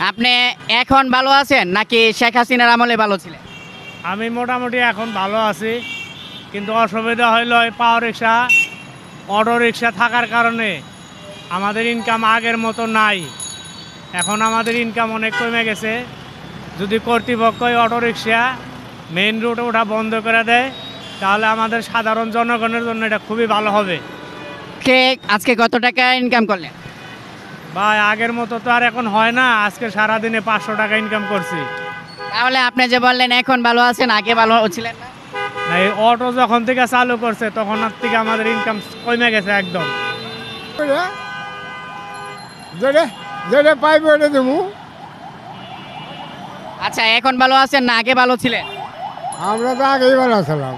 আপনি এখন ভালো আছেন নাকি শেখ হাসিনার আমলে ভালো ছিলেন? আমি মোটামুটি এখন ভালো আছি, কিন্তু অসুবিধা হইল এই পাওয়ার রিক্সা অটো রিক্সা থাকার কারণে আমাদের ইনকাম আগের মতো নাই। এখন আমাদের ইনকাম অনেক কমে গেছে। যদি কর্তৃপক্ষ অটো রিক্সা মেইন রুটে ওঠা বন্ধ করে দেয় তাহলে আমাদের সাধারণ জনগণের জন্য এটা খুবই ভালো হবে। আজকে কত টাকা ইনকাম করলেন? ভাই আগের মতো তো আর এখন হয় না। আজকে সারাদিনে 500 টাকা ইনকাম করছি। তাহলে আপনি যে বললেন এখন ভালো আছেন, আগে ভালো ছিলেন না? এই অটো যখন থেকে চালু করছে তখন থেকে আমাদের ইনকাম কমে গেছে একদম। যেটা পাইবে ওটা দেবো। আচ্ছা, এখন ভালো আছেন না আগে ভালো ছিলেন? আমরা তো আগেই ভালো ছিলাম।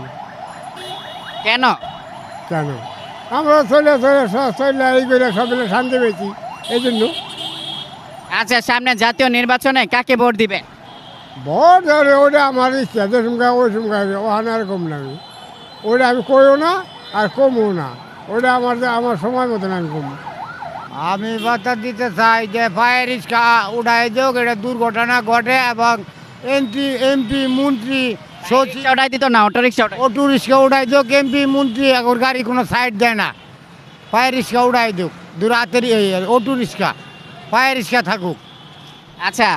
কেন? কেন আমরা চলে এই করে সব শান্তি পেয়েছি এই জন্য। আচ্ছা, সামনে জাতীয় নির্বাচনে কাকে ভোট দিবেন? ভোট ধরে ওটা আমার ইচ্ছা, যে সুমকা ওই সুমকা ওখানে আর কম লাগে। ওটা আমি কইও না আর কমও না। ওটা আমার সময় মতন আমি কম। আমি বার্তা দিতে চাই যে ফায়ার রিক্সা উঠাই যোগ, এটা দুর্ঘটনা ঘটে এবং এমপি মন্ত্রী সচিব ওটাই দিত না, অটো রিক্সা অটো রিক্সা উঠাই যোগ। এমপি মন্ত্রী এখন গাড়ি কোনো সাইড দেয় না। ফায়ার রিক্সা উঠাই যোগ, দূরাতের অটো রিক্সা ফায়ার রিক্সা থাকুক। আচ্ছা,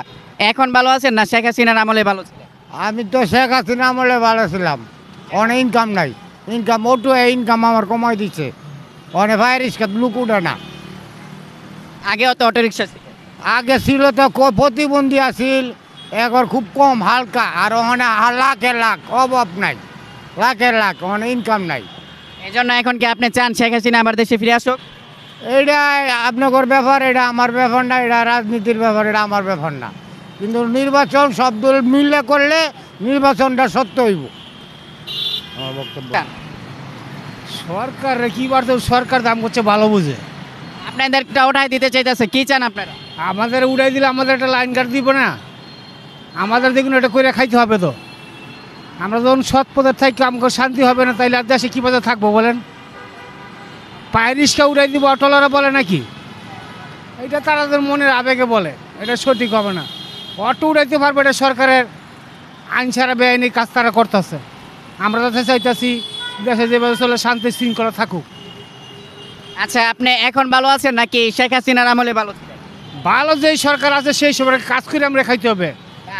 এখন ভালো আছেন না শেখ হাসিনার আমলে ভালো ছিলেন? আমি তো শেখ হাসিনা আমলে ভালো ছিলাম। অনেক ইনকাম নাই, ইনকাম অটো ইনকাম আমার কমাই দিচ্ছে। অনেক ফায়ার রিক্সা লুক উঠে না। আগেও তো অটো রিক্সা ছিল। আগে ছিল তো প্রতিবন্ধী আছিল, এখন খুব কম হালকা। আর ওখানে লাখের লাখ অভাব নাই, লাখের লাখ ওখানে ইনকাম নাই। এই জন্য এখন কি আপনি চান শেখ হাসিনা আবার দেশে ফিরে আসুক? এইটা আপনার ব্যাপার, এটা আমার ব্যাপার না। এটা রাজনীতির ব্যাপার, এটা আমার ব্যাপার না। কিন্তু নির্বাচন সব দল মিলে করলে নির্বাচনটা সত্য হইব আমার বক্তব্য। সরকার কি বাড়তে, সরকার দাম করছে ভালো বুঝে। আপনাদের একটা ওটাই দিতে চাইতেছে, কি চান আপনারা? আমাদের উড়াই দিলে আমাদের একটা লাইন কার্ড দিব না? আমাদের দেখুন এটা করে খাইতে হবে তো। আমরা যখন সৎ পথে থাকি আমাকে শান্তি হবে না, তাইলে আর দেশে কী পথে থাকবো বলেন? পায়ের রিক্সা উড়াই দিব অটোলারা বলে নাকি? এটা তাদের মনের আবেগে বলে, এটা সঠিক হবে না। অটো উড়াইতে পারবে, এটা সরকারের আইন ছাড়া বেআইনি কাজ তারা করতেছে। আমরা তো চাইতেছি দেশে যেভাবে চলে শান্তি শৃঙ্খলা থাকুক। আচ্ছা, আপনি এখন ভালো আছেন নাকি শেখ হাসিনার আমলে ভালো ছিলেন? ভালো যেই সরকার আছে সেই সময় কাজ করে আমরা খাইতে হবে।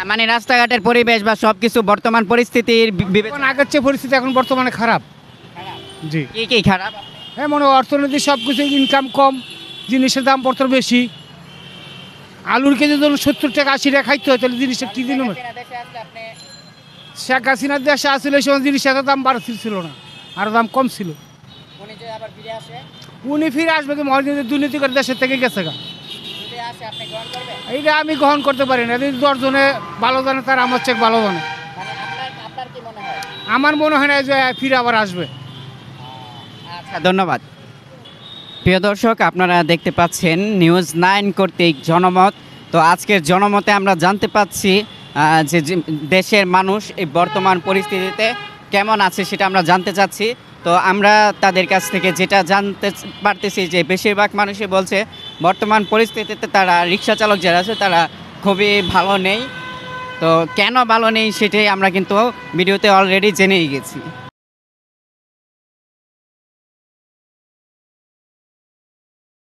মানে রাস্তাঘাটের পরিবেশ বা সবকিছু বর্তমান পরিস্থিতির এখন আগের চেয়ে পরিস্থিতি এখন বর্তমানে খারাপ। জি, কি কি খারাপ? হ্যাঁ, মনে অর্থনীতি সব কিছু ইনকাম কম, জিনিসের দামপত্র বেশি। আলুর কেজি ধরুন 70 টাকা 80 টাকা খাইতে হয়, তাহলে জিনিসটা কী দিন? শেখ হাসিনার দেশে আসলে এই সময় জিনিসের দাম বাড়ছিল না, আরও দাম কম ছিল। উনি ফিরে আসবে কি? মহারাজনীতি দুর্নীতি করে দেশের থেকে গেছে গা। এইটা আমি গ্রহণ করতে পারি না। 10 জনে ভালো জানে, তার আমার চেক ভালো জানে। আমার মনে হয় না যে ফিরে আবার আসবে। আচ্ছা, ধন্যবাদ। প্রিয় দর্শক, আপনারা দেখতে পাচ্ছেন নিউজ 9 কর্তৃক জনমত। তো আজকের জনমতে আমরা জানতে পাচ্ছি যে দেশের মানুষ এই বর্তমান পরিস্থিতিতে কেমন আছে সেটা আমরা জানতে চাচ্ছি। তো আমরা তাদের কাছ থেকে যেটা জানতে পারতেছি যে বেশিরভাগ মানুষই বলছে বর্তমান পরিস্থিতিতে তারা রিক্সা চালক যারা আছে তারা খুবই ভালো নেই। তো কেন ভালো নেই সেটাই আমরা কিন্তু ভিডিওতে অলরেডি জেনেই গেছি।